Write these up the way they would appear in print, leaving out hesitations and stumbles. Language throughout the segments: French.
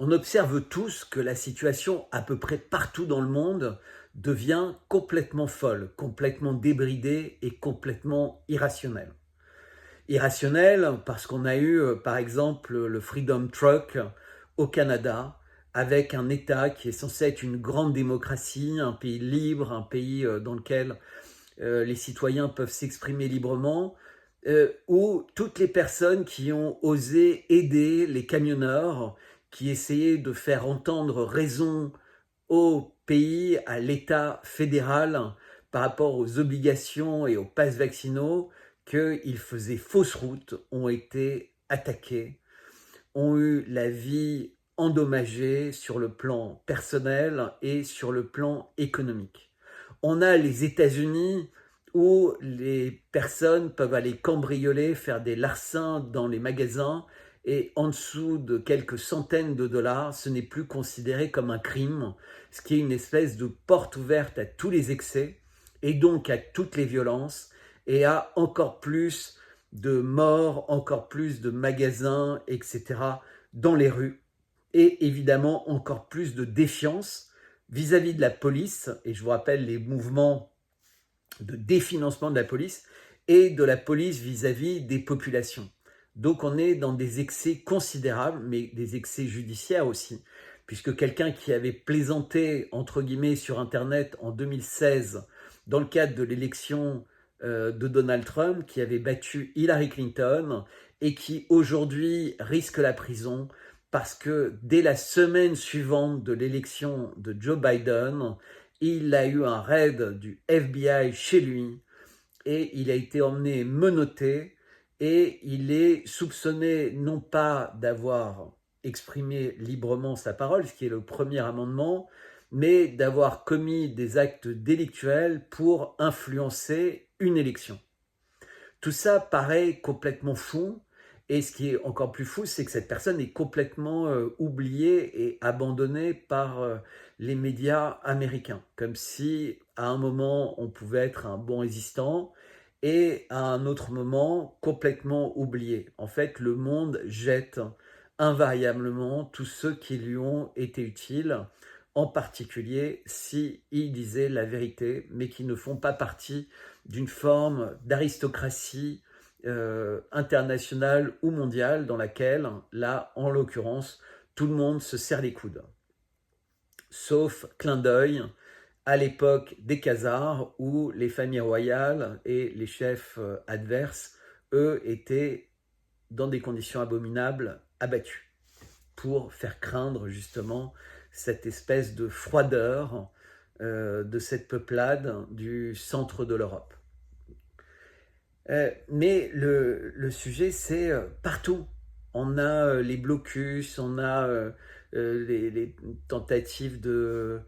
On observe tous que la situation à peu près partout dans le monde devient complètement folle, complètement débridée et complètement irrationnelle. Irrationnelle parce qu'on a eu par exemple le Freedom Truck au Canada avec un État qui est censé être une grande démocratie, un pays libre, un pays dans lequel les citoyens peuvent s'exprimer librement, où toutes les personnes qui ont osé aider les camionneurs, qui essayaient de faire entendre raison au pays, à l'État fédéral, par rapport aux obligations et aux passes vaccinaux, qu'ils faisaient fausse route, ont été attaqués, ont eu la vie endommagée sur le plan personnel et sur le plan économique. On a les États-Unis où les personnes peuvent aller cambrioler, faire des larcins dans les magasins et en dessous de quelques centaines de dollars, ce n'est plus considéré comme un crime, ce qui est une espèce de porte ouverte à tous les excès et donc à toutes les violences et à encore plus de morts, encore plus de magasins, etc. dans les rues et évidemment encore plus de défiance vis-à-vis de la police, et je vous rappelle les mouvements de définancement de la police et de la police vis-à-vis des populations. Donc on est dans des excès considérables, mais des excès judiciaires aussi, puisque quelqu'un qui avait plaisanté, entre guillemets, sur Internet en 2016, dans le cadre de l'élection de Donald Trump, qui avait battu Hillary Clinton, et qui aujourd'hui risque la prison, parce que dès la semaine suivante de l'élection de Joe Biden, il a eu un raid du FBI chez lui et il a été emmené menotté et il est soupçonné non pas d'avoir exprimé librement sa parole, ce qui est le premier amendement, mais d'avoir commis des actes délictuels pour influencer une élection. Tout ça paraît complètement fou. Et ce qui est encore plus fou, c'est que cette personne est complètement oubliée et abandonnée par les médias américains. Comme si à un moment, on pouvait être un bon résistant et à un autre moment, complètement oublié. En fait, le monde jette invariablement tous ceux qui lui ont été utiles, en particulier s'ils disaient la vérité, mais qui ne font pas partie d'une forme d'aristocratie internationale ou mondiale dans laquelle, là, en l'occurrence, tout le monde se serre les coudes. Sauf clin d'œil à l'époque des Khazars où les familles royales et les chefs adverses, eux, étaient dans des conditions abominables, abattus, pour faire craindre justement cette espèce de froideur de cette peuplade du centre de l'Europe. Mais le sujet, c'est partout. On a les blocus, on a les tentatives de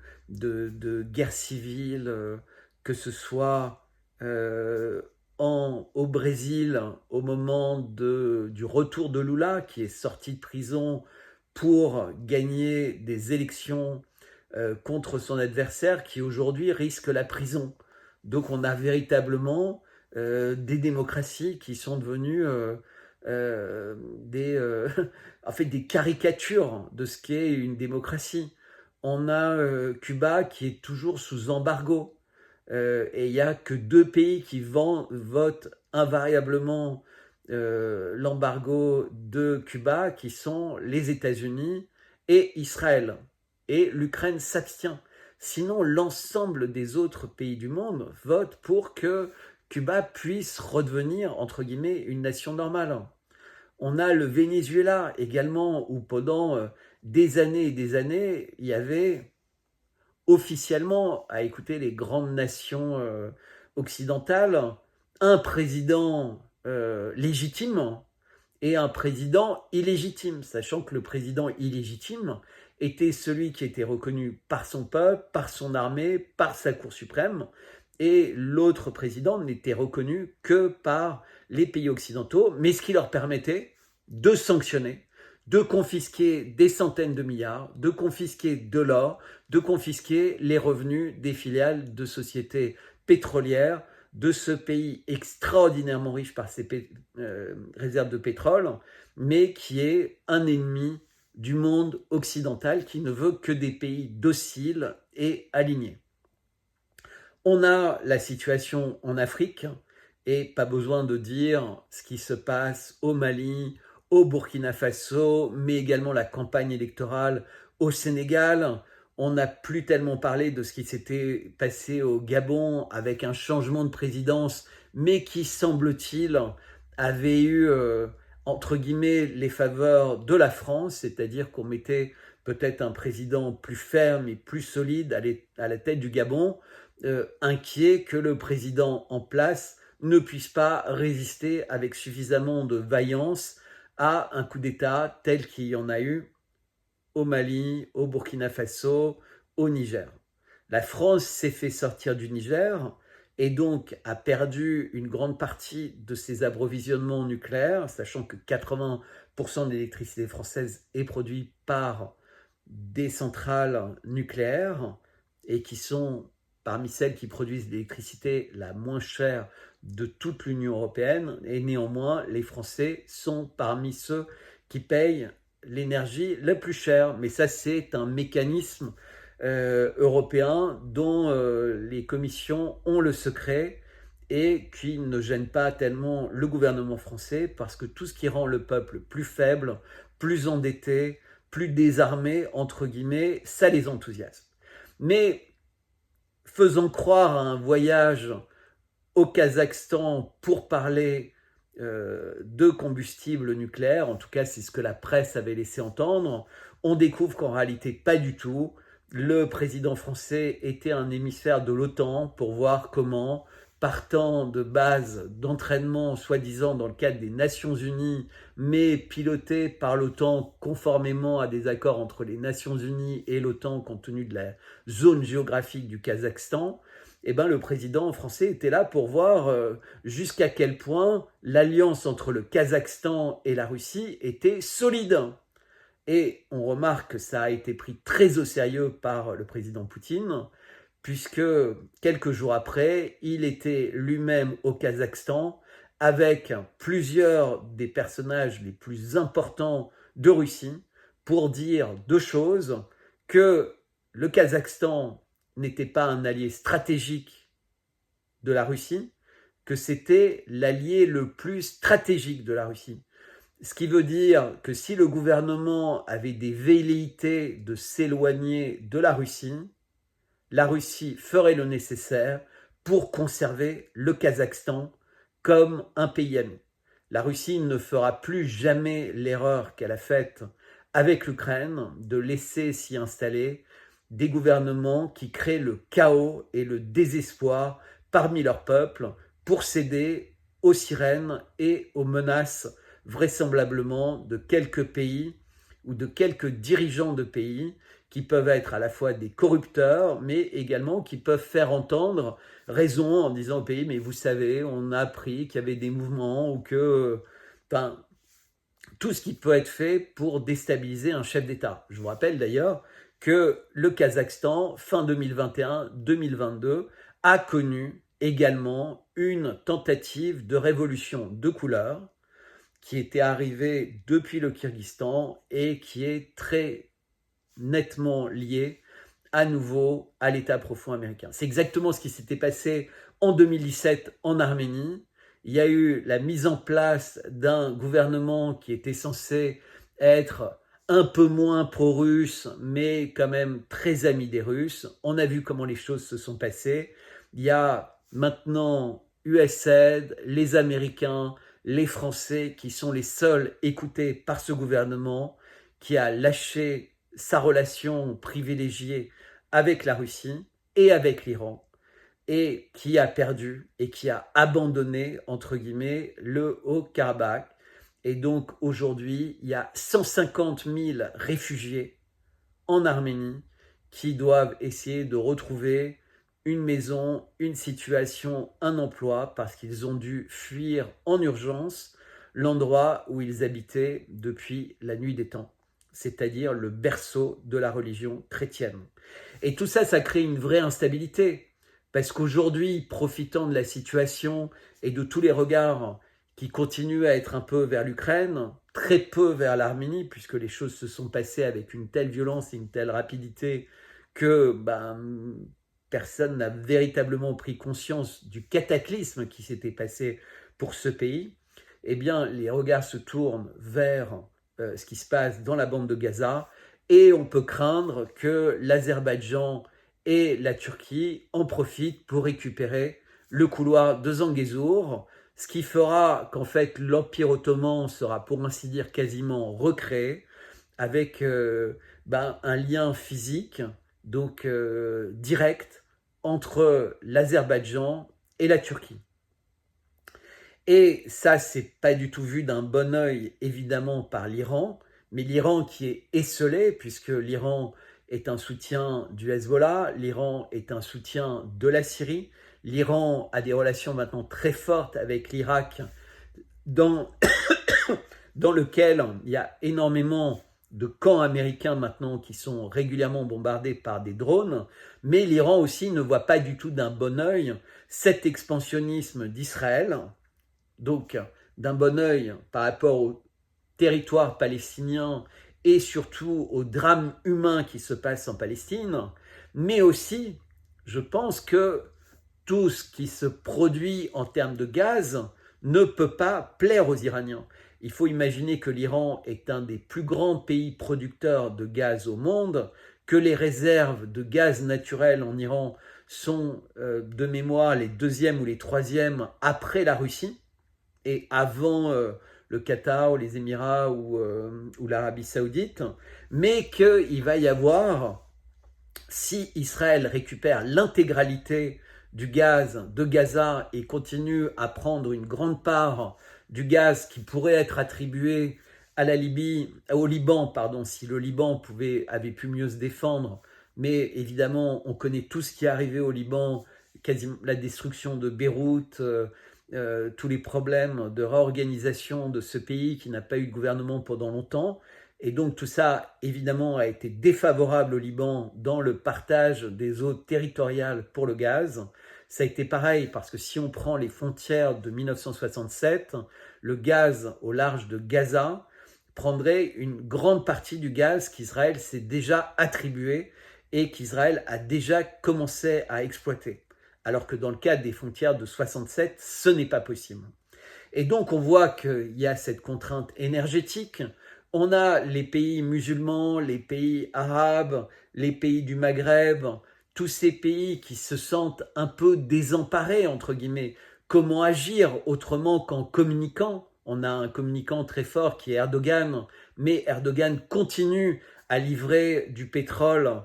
guerre civile, que ce soit au Brésil, au moment du retour de Lula, qui est sorti de prison pour gagner des élections contre son adversaire, qui aujourd'hui risque la prison. Donc on a véritablement des démocraties qui sont devenues en fait des caricatures de ce qu'est une démocratie. On a Cuba qui est toujours sous embargo. Et il n'y a que deux pays qui votent invariablement l'embargo de Cuba, qui sont les États-Unis et Israël. Et l'Ukraine s'abstient. Sinon, l'ensemble des autres pays du monde votent pour que Cuba puisse redevenir, entre guillemets, une nation normale. On a le Venezuela également, où pendant des années et des années, il y avait officiellement, à écouter les grandes nations occidentales, un président légitime et un président illégitime, sachant que le président illégitime était celui qui était reconnu par son peuple, par son armée, par sa Cour suprême, et l'autre président n'était reconnu que par les pays occidentaux, mais ce qui leur permettait de sanctionner, de confisquer des centaines de milliards, de confisquer de l'or, de confisquer les revenus des filiales de sociétés pétrolières de ce pays extraordinairement riche par ses réserves de pétrole, mais qui est un ennemi du monde occidental qui ne veut que des pays dociles et alignés. On a la situation en Afrique, et pas besoin de dire ce qui se passe au Mali, au Burkina Faso, mais également la campagne électorale au Sénégal. On n'a plus tellement parlé de ce qui s'était passé au Gabon avec un changement de présidence, mais qui, semble-t-il, avait eu, entre guillemets, les faveurs de la France, c'est-à-dire qu'on mettait peut-être un président plus ferme et plus solide à la tête du Gabon, inquiet que le président en place ne puisse pas résister avec suffisamment de vaillance à un coup d'État tel qu'il y en a eu au Mali, au Burkina Faso, au Niger. La France s'est fait sortir du Niger et donc a perdu une grande partie de ses approvisionnements nucléaires, sachant que 80% de l'électricité française est produite par des centrales nucléaires et qui sont parmi celles qui produisent l'électricité la moins chère de toute l'Union européenne, et néanmoins, les Français sont parmi ceux qui payent l'énergie la plus chère. Mais ça, c'est un mécanisme européen dont les commissions ont le secret et qui ne gêne pas tellement le gouvernement français, parce que tout ce qui rend le peuple plus faible, plus endetté, plus désarmé, entre guillemets, ça les enthousiasme. Mais faisant croire à un voyage au Kazakhstan pour parler de combustible nucléaire, en tout cas c'est ce que la presse avait laissé entendre, on découvre qu'en réalité pas du tout. Le président français était un émissaire de l'OTAN pour voir comment, partant de bases d'entraînement soi-disant dans le cadre des Nations Unies, mais piloté par l'OTAN conformément à des accords entre les Nations Unies et l'OTAN compte tenu de la zone géographique du Kazakhstan, eh ben, le président français était là pour voir jusqu'à quel point l'alliance entre le Kazakhstan et la Russie était solide. Et on remarque que ça a été pris très au sérieux par le président Poutine, puisque quelques jours après, il était lui-même au Kazakhstan avec plusieurs des personnages les plus importants de Russie pour dire deux choses: que le Kazakhstan n'était pas un allié stratégique de la Russie, que c'était l'allié le plus stratégique de la Russie. Ce qui veut dire que si le gouvernement avait des velléités de s'éloigner de la Russie ferait le nécessaire pour conserver le Kazakhstan comme un pays ami. La Russie ne fera plus jamais l'erreur qu'elle a faite avec l'Ukraine de laisser s'y installer des gouvernements qui créent le chaos et le désespoir parmi leur peuple pour céder aux sirènes et aux menaces vraisemblablement de quelques pays ou de quelques dirigeants de pays qui peuvent être à la fois des corrupteurs, mais également qui peuvent faire entendre raison en disant au pays: mais vous savez, on a appris qu'il y avait des mouvements, ou que... Enfin, tout ce qui peut être fait pour déstabiliser un chef d'État. Je vous rappelle d'ailleurs que le Kazakhstan, fin 2021-2022, a connu également une tentative de révolution de couleur qui était arrivée depuis le Kyrgyzstan et qui est très nettement liée à nouveau à l'État profond américain. C'est exactement ce qui s'était passé en 2017 en Arménie. Il y a eu la mise en place d'un gouvernement qui était censé être un peu moins pro-russe, mais quand même très ami des Russes. On a vu comment les choses se sont passées. Il y a maintenant USAID, les Américains, les Français qui sont les seuls écoutés par ce gouvernement qui a lâché sa relation privilégiée avec la Russie et avec l'Iran, et qui a perdu et qui a abandonné, entre guillemets, le Haut-Karabakh. Et donc aujourd'hui, il y a 150 000 réfugiés en Arménie qui doivent essayer de retrouver une maison, une situation, un emploi, parce qu'ils ont dû fuir en urgence l'endroit où ils habitaient depuis la nuit des temps, c'est-à-dire le berceau de la religion chrétienne. Et tout ça, ça crée une vraie instabilité, parce qu'aujourd'hui, profitant de la situation et de tous les regards qui continuent à être un peu vers l'Ukraine, très peu vers l'Arménie, puisque les choses se sont passées avec une telle violence et une telle rapidité que personne n'a véritablement pris conscience du cataclysme qui s'était passé pour ce pays. Eh bien, les regards se tournent vers ce qui se passe dans la bande de Gaza, et on peut craindre que l'Azerbaïdjan et la Turquie en profitent pour récupérer le couloir de Zangezur, ce qui fera qu'en fait l'Empire ottoman sera pour ainsi dire quasiment recréé, avec un lien physique, donc direct, entre l'Azerbaïdjan et la Turquie. Et ça, c'est pas du tout vu d'un bon œil, évidemment, par l'Iran, mais l'Iran qui est esseulé, puisque l'Iran est un soutien du Hezbollah, l'Iran est un soutien de la Syrie, l'Iran a des relations maintenant très fortes avec l'Irak, dans, dans lequel il y a énormément de camps américains maintenant qui sont régulièrement bombardés par des drones, mais l'Iran aussi ne voit pas du tout d'un bon œil cet expansionnisme d'Israël, donc d'un bon œil par rapport au territoire palestinien et surtout au drame humain qui se passe en Palestine, mais aussi, je pense que tout ce qui se produit en termes de gaz ne peut pas plaire aux Iraniens. Il faut imaginer que l'Iran est un des plus grands pays producteurs de gaz au monde, que les réserves de gaz naturel en Iran sont de mémoire les deuxièmes ou les troisièmes après la Russie, et avant le Qatar ou les Émirats ou l'Arabie Saoudite, mais qu'il va y avoir, si Israël récupère l'intégralité du gaz de Gaza et continue à prendre une grande part du gaz qui pourrait être attribué à la Libye, au Liban, pardon, si le Liban avait pu mieux se défendre, mais évidemment, on connaît tout ce qui est arrivé au Liban, quasiment la destruction de Beyrouth, tous les problèmes de réorganisation de ce pays qui n'a pas eu de gouvernement pendant longtemps. Et donc tout ça, évidemment, a été défavorable au Liban dans le partage des eaux territoriales pour le gaz. Ça a été pareil parce que si on prend les frontières de 1967, le gaz au large de Gaza prendrait une grande partie du gaz qu'Israël s'est déjà attribué et qu'Israël a déjà commencé à exploiter. Alors que dans le cas des frontières de 67, ce n'est pas possible. Et donc on voit qu'il y a cette contrainte énergétique. On a les pays musulmans, les pays arabes, les pays du Maghreb, tous ces pays qui se sentent un peu désemparés, entre guillemets. Comment agir autrement qu'en communiquant? On a un communicant très fort qui est Erdogan, mais Erdogan continue à livrer du pétrole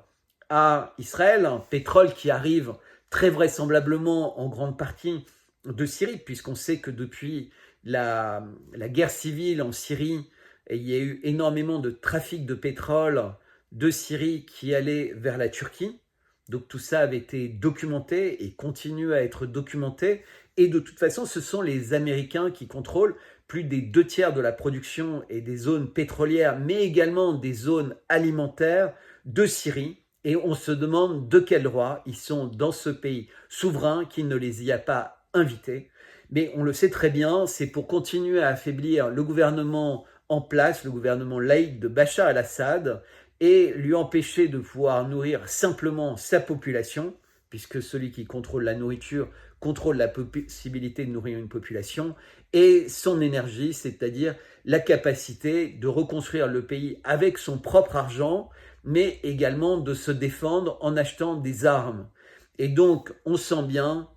à Israël, un pétrole qui arrive très vraisemblablement en grande partie de Syrie, puisqu'on sait que depuis la guerre civile en Syrie, il y a eu énormément de trafic de pétrole de Syrie qui allait vers la Turquie. Donc tout ça avait été documenté et continue à être documenté. Et de toute façon, ce sont les Américains qui contrôlent plus des 2/3 de la production et des zones pétrolières, mais également des zones alimentaires de Syrie. Et on se demande de quel droit ils sont dans ce pays souverain qui ne les y a pas invités. Mais on le sait très bien, c'est pour continuer à affaiblir le gouvernement en place, le gouvernement laïque de Bachar el-Assad, et lui empêcher de pouvoir nourrir simplement sa population, puisque celui qui contrôle la nourriture contrôle la possibilité de nourrir une population, et son énergie, c'est-à-dire la capacité de reconstruire le pays avec son propre argent, mais également de se défendre en achetant des armes. Et donc, on sent bien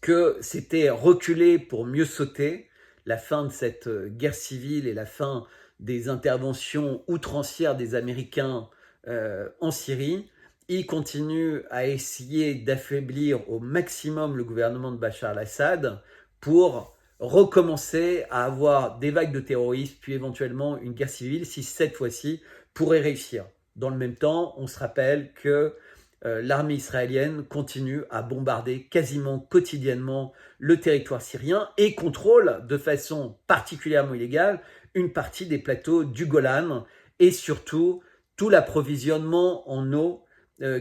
que c'était reculer pour mieux sauter, la fin de cette guerre civile et la fin des interventions outrancières des Américains en Syrie. Ils continuent à essayer d'affaiblir au maximum le gouvernement de Bachar el-Assad pour recommencer à avoir des vagues de terroristes, puis éventuellement une guerre civile, si cette fois-ci pourrait réussir. Dans le même temps, on se rappelle que l'armée israélienne continue à bombarder quasiment quotidiennement le territoire syrien et contrôle de façon particulièrement illégale une partie des plateaux du Golan et surtout tout l'approvisionnement en eau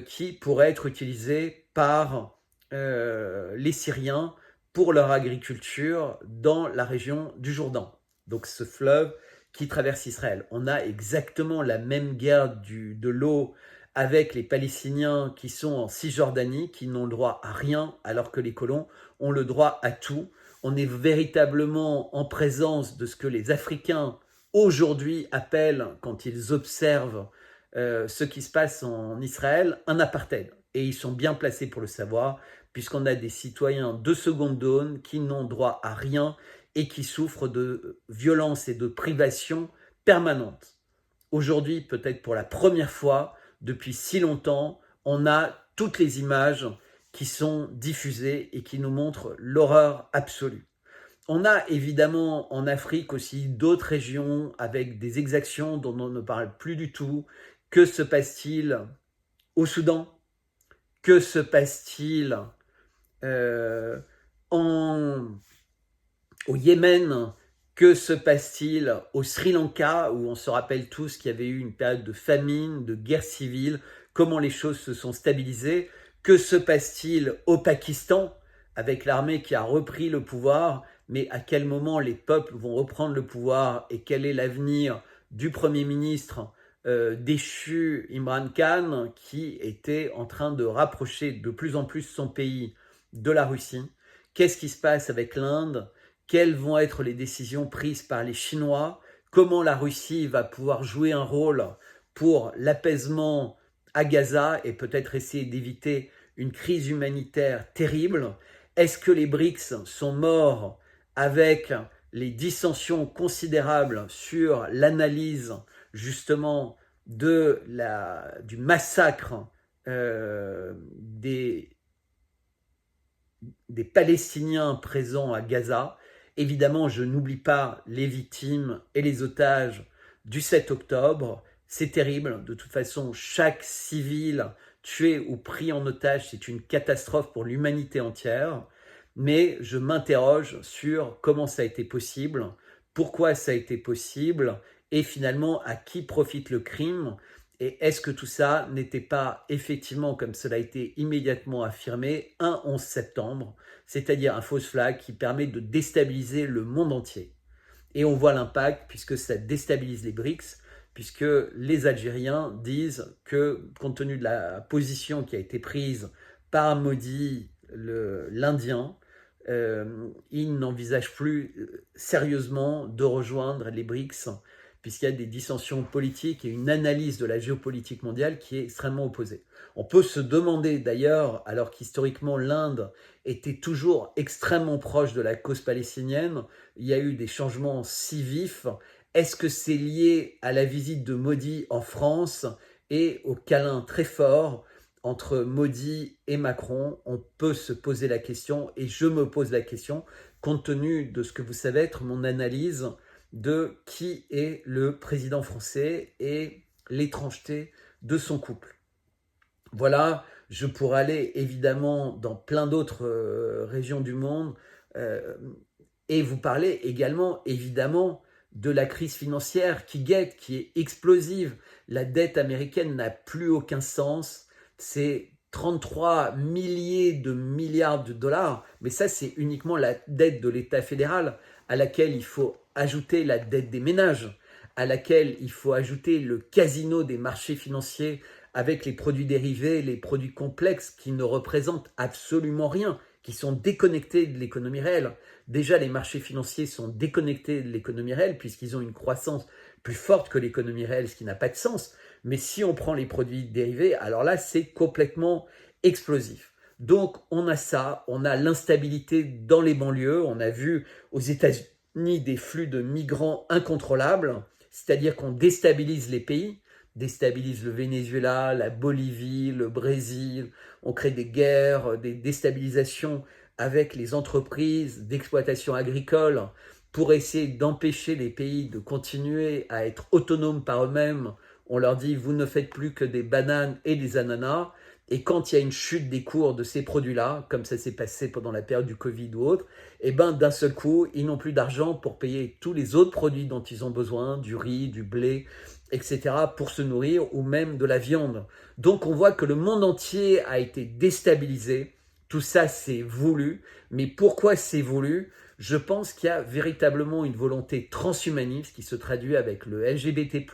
qui pourrait être utilisé par les Syriens pour leur agriculture dans la région du Jourdain. Donc ce fleuve qui traverse Israël. On a exactement la même guerre de l'eau avec les Palestiniens qui sont en Cisjordanie, qui n'ont le droit à rien, alors que les colons ont le droit à tout. On est véritablement en présence de ce que les Africains aujourd'hui appellent, quand ils observent ce qui se passe en Israël, un apartheid. Et ils sont bien placés pour le savoir, puisqu'on a des citoyens de seconde zone qui n'ont droit à rien et qui souffrent de violence et de privation permanente. Aujourd'hui, peut-être pour la première fois, depuis si longtemps, on a toutes les images qui sont diffusées et qui nous montrent l'horreur absolue. On a évidemment en Afrique aussi d'autres régions avec des exactions dont on ne parle plus du tout. Que se passe-t-il au Soudan? Que se passe-t-il au Yémen? Que se passe-t-il au Sri Lanka, où on se rappelle tous qu'il y avait eu une période de famine, de guerre civile, comment les choses se sont stabilisées? Que se passe-t-il au Pakistan, avec l'armée qui a repris le pouvoir, mais à quel moment les peuples vont reprendre le pouvoir et quel est l'avenir du Premier ministre déchu Imran Khan, qui était en train de rapprocher de plus en plus son pays de la Russie? Qu'est-ce qui se passe avec l'Inde? Quelles vont être les décisions prises par les Chinois? Comment la Russie va pouvoir jouer un rôle pour l'apaisement à Gaza et peut-être essayer d'éviter une crise humanitaire terrible? Est-ce que les BRICS sont morts avec les dissensions considérables sur l'analyse justement du massacre des Palestiniens présents à Gaza? Évidemment, je n'oublie pas les victimes et les otages du 7 octobre. C'est terrible. De toute façon, chaque civil tué ou pris en otage, c'est une catastrophe pour l'humanité entière. Mais je m'interroge sur comment ça a été possible, pourquoi ça a été possible, et finalement à qui profite le crime. Et est-ce que tout ça n'était pas effectivement, comme cela a été immédiatement affirmé, un 11 septembre, c'est-à-dire un fausse flag qui permet de déstabiliser le monde entier? Et on voit l'impact puisque ça déstabilise les BRICS, puisque les Algériens disent que, compte tenu de la position qui a été prise par Modi, l'Indien, ils n'envisagent plus sérieusement de rejoindre les BRICS, puisqu'il y a des dissensions politiques et une analyse de la géopolitique mondiale qui est extrêmement opposée. On peut se demander d'ailleurs, alors qu'historiquement l'Inde était toujours extrêmement proche de la cause palestinienne, il y a eu des changements si vifs. Est-ce que c'est lié à la visite de Modi en France et au câlin très fort entre Modi et Macron? On peut se poser la question, et je me pose la question, compte tenu de ce que vous savez être mon analyse de qui est le président français et l'étrangeté de son couple. Voilà, je pourrais aller évidemment dans plein d'autres régions du monde et vous parler également évidemment de la crise financière qui guette, qui est explosive. La dette américaine n'a plus aucun sens. C'est 33 milliers de milliards de dollars, mais ça c'est uniquement la dette de l'État fédéral, à laquelle il faut ajouter la dette des ménages, à laquelle il faut ajouter le casino des marchés financiers avec les produits dérivés, les produits complexes qui ne représentent absolument rien, qui sont déconnectés de l'économie réelle. Déjà, les marchés financiers sont déconnectés de l'économie réelle puisqu'ils ont une croissance plus forte que l'économie réelle, ce qui n'a pas de sens. Mais si on prend les produits dérivés, alors là, c'est complètement explosif. Donc, on a ça, on a l'instabilité dans les banlieues. On a vu aux États-Unis des flux de migrants incontrôlables, c'est-à-dire qu'on déstabilise les pays, déstabilise le Venezuela, la Bolivie, le Brésil. On crée des guerres, des déstabilisations avec les entreprises d'exploitation agricole pour essayer d'empêcher les pays de continuer à être autonomes par eux-mêmes. On leur dit, vous ne faites plus que des bananes et des ananas. Et quand il y a une chute des cours de ces produits-là, comme ça s'est passé pendant la période du Covid ou autre, et ben d'un seul coup, ils n'ont plus d'argent pour payer tous les autres produits dont ils ont besoin, du riz, du blé, etc., pour se nourrir, ou même de la viande. Donc on voit que le monde entier a été déstabilisé. Tout ça, c'est voulu. Mais pourquoi c'est voulu? Je pense qu'il y a véritablement une volonté transhumaniste qui se traduit avec le LGBT+,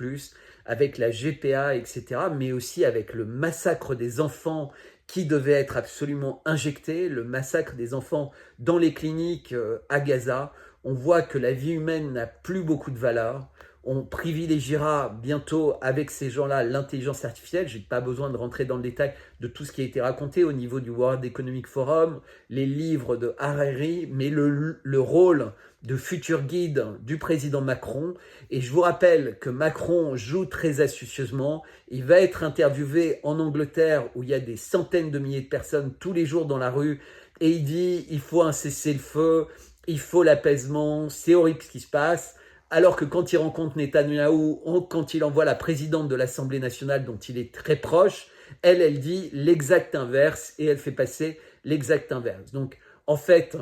avec la GPA, etc., mais aussi avec le massacre des enfants qui devait être absolument injecté, le massacre des enfants dans les cliniques à Gaza. On voit que la vie humaine n'a plus beaucoup de valeur. On privilégiera bientôt avec ces gens-là l'intelligence artificielle. Je n'ai pas besoin de rentrer dans le détail de tout ce qui a été raconté au niveau du World Economic Forum, les livres de Harari, mais le rôle de futur guide du président Macron. Et je vous rappelle que Macron joue très astucieusement. Il va être interviewé en Angleterre où il y a des centaines de milliers de personnes tous les jours dans la rue et il dit il faut un cessez-le-feu, il faut l'apaisement, c'est horrible ce qui se passe. Alors que quand il rencontre Netanyahou, quand il envoie la présidente de l'Assemblée nationale dont il est très proche, elle dit l'exact inverse et elle fait passer l'exact inverse. Donc en fait,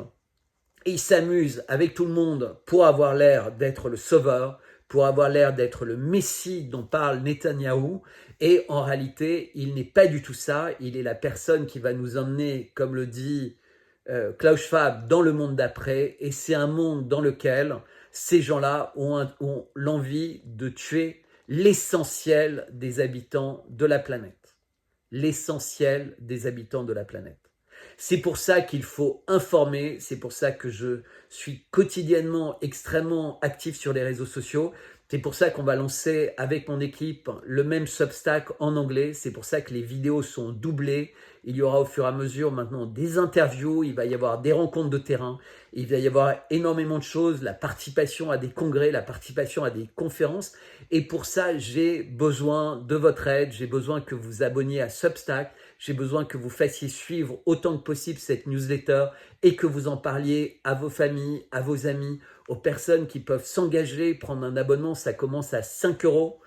il s'amuse avec tout le monde pour avoir l'air d'être le sauveur, pour avoir l'air d'être le messie dont parle Netanyahou. Et en réalité, il n'est pas du tout ça. Il est la personne qui va nous emmener, comme le dit Klaus Schwab, dans le monde d'après. Et c'est un monde dans lequel ces gens-là ont l'envie de tuer l'essentiel des habitants de la planète. L'essentiel des habitants de la planète. C'est pour ça qu'il faut informer, c'est pour ça que je suis quotidiennement extrêmement actif sur les réseaux sociaux. C'est pour ça qu'on va lancer avec mon équipe le même Substack en anglais. C'est pour ça que les vidéos sont doublées. Il y aura au fur et à mesure maintenant des interviews, il va y avoir des rencontres de terrain, il va y avoir énormément de choses, la participation à des congrès, la participation à des conférences. Et pour ça, j'ai besoin de votre aide, j'ai besoin que vous abonniez à Substack, j'ai besoin que vous fassiez suivre autant que possible cette newsletter et que vous en parliez à vos familles, à vos amis, aux personnes qui peuvent s'engager, prendre un abonnement, ça commence à 5 €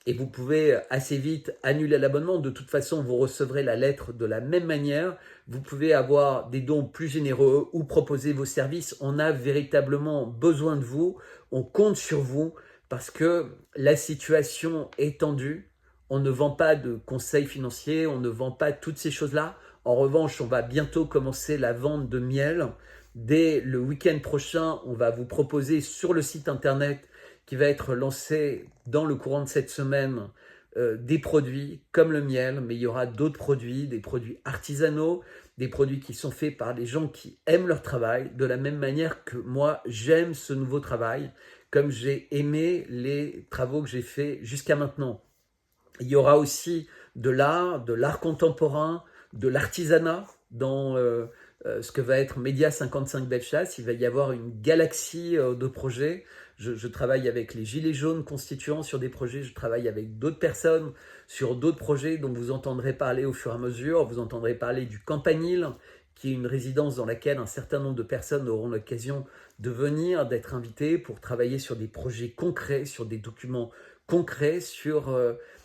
et vous pouvez assez vite annuler l'abonnement. De toute façon, vous recevrez la lettre de la même manière. Vous pouvez avoir des dons plus généreux ou proposer vos services. On a véritablement besoin de vous. On compte sur vous parce que la situation est tendue. On ne vend pas de conseils financiers, on ne vend pas toutes ces choses-là. En revanche, on va bientôt commencer la vente de miel. Dès le week-end prochain, on va vous proposer sur le site internet qui va être lancé dans le courant de cette semaine des produits comme le miel, mais il y aura d'autres produits, des produits artisanaux, des produits qui sont faits par des gens qui aiment leur travail, de la même manière que moi, j'aime ce nouveau travail, comme j'ai aimé les travaux que j'ai faits jusqu'à maintenant. Il y aura aussi de l'art contemporain, de l'artisanat dans ce que va être Média 55 Bellechasse. Il va y avoir une galaxie de projets. Je travaille avec les Gilets jaunes constituants sur des projets, je travaille avec d'autres personnes sur d'autres projets dont vous entendrez parler au fur et à mesure. Vous entendrez parler du Campanile, qui est une résidence dans laquelle un certain nombre de personnes auront l'occasion de venir, d'être invitées pour travailler sur des projets concrets, sur des documents concrets, sur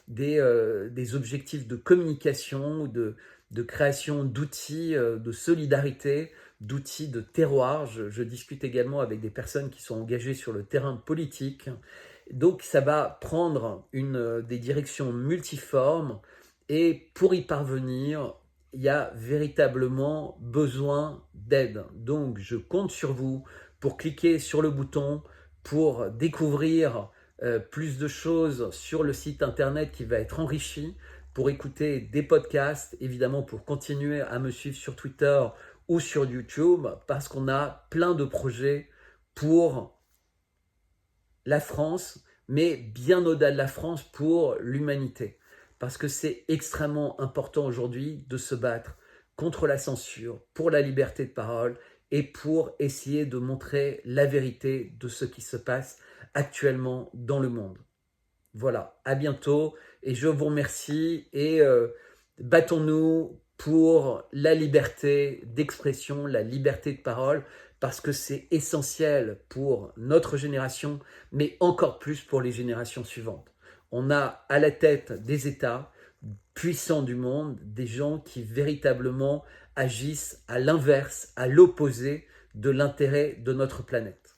des objectifs de communication ou de création d'outils de solidarité, d'outils de terroir. Je discute également avec des personnes qui sont engagées sur le terrain politique. Donc ça va prendre des directions multiformes et pour y parvenir, il y a véritablement besoin d'aide. Donc je compte sur vous pour cliquer sur le bouton, pour découvrir plus de choses sur le site internet qui va être enrichi, pour écouter des podcasts, évidemment pour continuer à me suivre sur Twitter ou sur YouTube, parce qu'on a plein de projets pour la France, mais bien au-delà de la France pour l'humanité. Parce que c'est extrêmement important aujourd'hui de se battre contre la censure, pour la liberté de parole et pour essayer de montrer la vérité de ce qui se passe actuellement dans le monde. Voilà, à bientôt et je vous remercie et battons-nous pour la liberté d'expression, la liberté de parole, parce que c'est essentiel pour notre génération, mais encore plus pour les générations suivantes. On a à la tête des États puissants du monde, des gens qui véritablement agissent à l'inverse, à l'opposé de l'intérêt de notre planète.